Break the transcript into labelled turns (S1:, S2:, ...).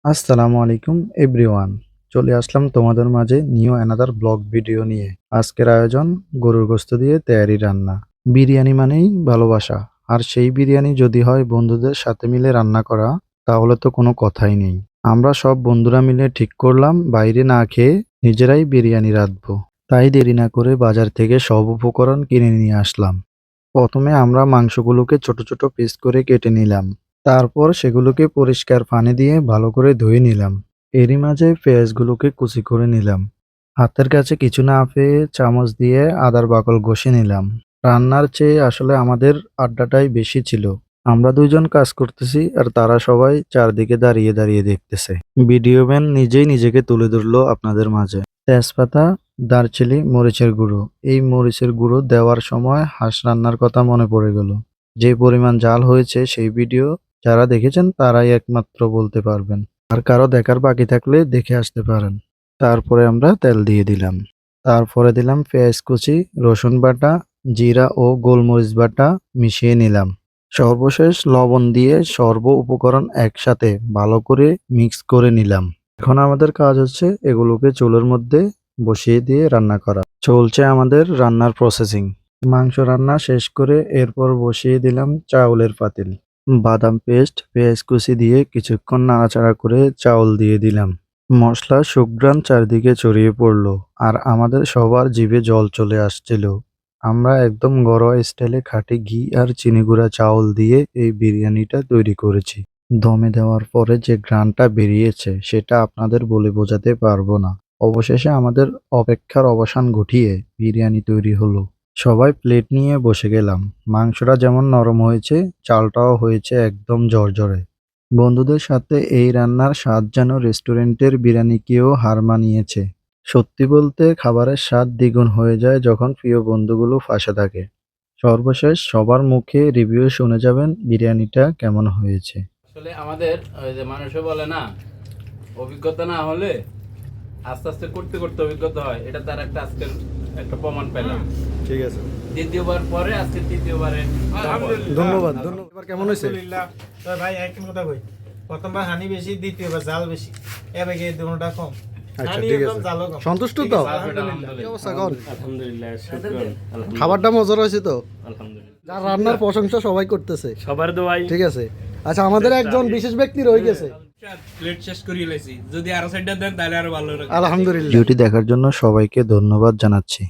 S1: আসসালামু আলাইকুম এভরিওয়ান। চলে আসলাম তোমাদের মাঝে নিউ অ্যানাদার ব্লগ ভিডিও নিয়ে। আজকের আয়োজন গরুর গোশত দিয়ে তেহারি রান্না। বিরিয়ানি মানেই ভালোবাসা, আর সেই বিরিয়ানি যদি হয় বন্ধুদের সাথে মিলে রান্না করা, তাহলে তো কোনো কথাই নেই। আমরা সব বন্ধুরা মিলে ঠিক করলাম বাইরে না খেয়ে নিজেরাই বিরিয়ানি রাঁধবো। তাই দেরি না করে বাজার থেকে সব উপকরণ কিনে নিয়ে আসলাম। প্রথমে আমরা মাংসগুলোকে ছোট ছোট পিস করে কেটে নিলাম। তারপর সেগুলোকে পরিষ্কার পানি দিয়ে ভালো করে ধুয়ে নিলাম। এরই মাঝে পেঁয়াজগুলোকে কুচি করে নিলাম। হাতের কাছে কিছু না পেয়ে চামচ দিয়ে আদার বাকল ঘষে নিলাম। রান্নার চেয়ে আসলে আমাদের আড্ডাটাই বেশি ছিল। আমরা দুইজন কাজ করতেছি আর তারা সবাই চারদিকে দাঁড়িয়ে দাঁড়িয়ে দেখতেছে। ভিডিও ম্যান নিজেই নিজেকে তুলে ধরলো আপনাদের মাঝে। তেজপাতা, দারচিনি, মরিচের গুঁড়ো। এই মরিচের গুঁড়ো দেওয়ার সময় হাঁস রান্নার কথা মনে পড়ে গেল। যে পরিমাণ ঝাল হয়েছে সেই ভিডিও যারা দেখেছেন তারাই একমাত্র বলতে পারবেন। আর কারো দেখার বাকি থাকলে দেখে আসতে পারেন। তারপরে আমরা তেল দিয়ে দিলাম। তারপরে দিলাম পেঁয়াজ কুচি, রসুন বাটা, জিরা ও গোলমরিচ বাটা মিশিয়ে নিলাম। সর্বশেষ লবণ দিয়ে সর্ব উপকরণ একসাথে ভালো করে মিক্স করে নিলাম। এখন আমাদের কাজ হচ্ছে এগুলোকে চুলার মধ্যে বসিয়ে দিয়ে রান্না করা। চলছে আমাদের রান্নার প্রসেসিং। মাংস রান্না শেষ করে এরপর বসিয়ে দিলাম চাউলের পাতিল। বাদাম পেস্ট, পেঁয়াজ কুচি দিয়ে কিছুক্ষণ নাড়াচাড়া করে চাউল দিয়ে দিলাম। মশলার সুঘ্রাণ চারদিকে ছড়িয়ে পড়ল আর আমাদের সবার জিভে জল চলে আসছিল। আমরা একদম ঘরোয়া স্টাইলে খাঁটি ঘি আর চিনি গুঁড়া চাউল দিয়ে এই বিরিয়ানিটা তৈরি করেছি। দমে দেওয়ার পরে যে ঘ্রাণটা বেরিয়েছে সেটা আপনাদের বলে বোঝাতে পারবো না। অবশেষে আমাদের অপেক্ষার অবসান ঘটিয়ে বিরিয়ানি তৈরি হলো। সবাই প্লেট নিয়ে বসে গেলাম। মাংসটা যেমন নরম হয়েছে, চালটাও হয়েছে একদম ঝরঝরে। বন্ধুদের সাথে এই রান্নার স্বাদ যেন রেস্টুরেন্টের বিরিয়ানিকেও হার মানিয়েছে। সত্যি বলতে খাবারের স্বাদ দ্বিগুণ হয়ে যায় যখন প্রিয় বন্ধুগুলো পাশে থাকে। সর্বশেষ সবার মুখে রিভিউ শুনে যাবেন বিরিয়ানিটা কেমন হয়েছে।
S2: আসলে আমাদের ওই যে মানুষে বলে না, অভিজ্ঞতা না হলে আস্তে আস্তে করতে করতে অভিজ্ঞতা হয়। এটা তার একটা আজকের একটা প্রমাণ পেলাম।
S1: ঠিক আছে,
S2: দ্বিতীয়বার পরে আজকে তৃতীয়বারে
S1: ধন্যবাদ। এবার কেমন হয়েছে?
S3: আলহামদুলিল্লাহ। তো ভাই একই কথা কই, প্রথমবার হানি বেশি, দ্বিতীয়বার জাল বেশি, এবার গিয়ে দুটোটা কম।
S1: আচ্ছা,
S3: হানি
S1: ঠিক
S3: একদম,
S1: আছে।
S3: জালও কম।
S1: সন্তুষ্ট
S3: ঠিক
S1: তো?
S3: আছে, আলহামদুলিল্লাহ।
S1: কি অবস্থা কর?
S2: আলহামদুলিল্লাহ, শুকরান।
S1: খাবারটা মজার হয়েছে তো?
S2: আলহামদুলিল্লাহ,
S1: যার রান্নার প্রশংসা সবাই করতেছে।
S2: সবার দোয়াই।
S1: ঠিক আছে। আচ্ছা, আমাদের একজন বিশেষ ব্যক্তি রয়ে গেছে।
S3: প্লেট শেষ করিয়ে লাইছি, যদি আরো সাইডটা দেন তাহলে আরো ভালো লাগবে।
S1: আলহামদুলিল্লাহ। ভিডিওটি দেখার জন্য সবাইকে ধন্যবাদ জানাচ্ছি।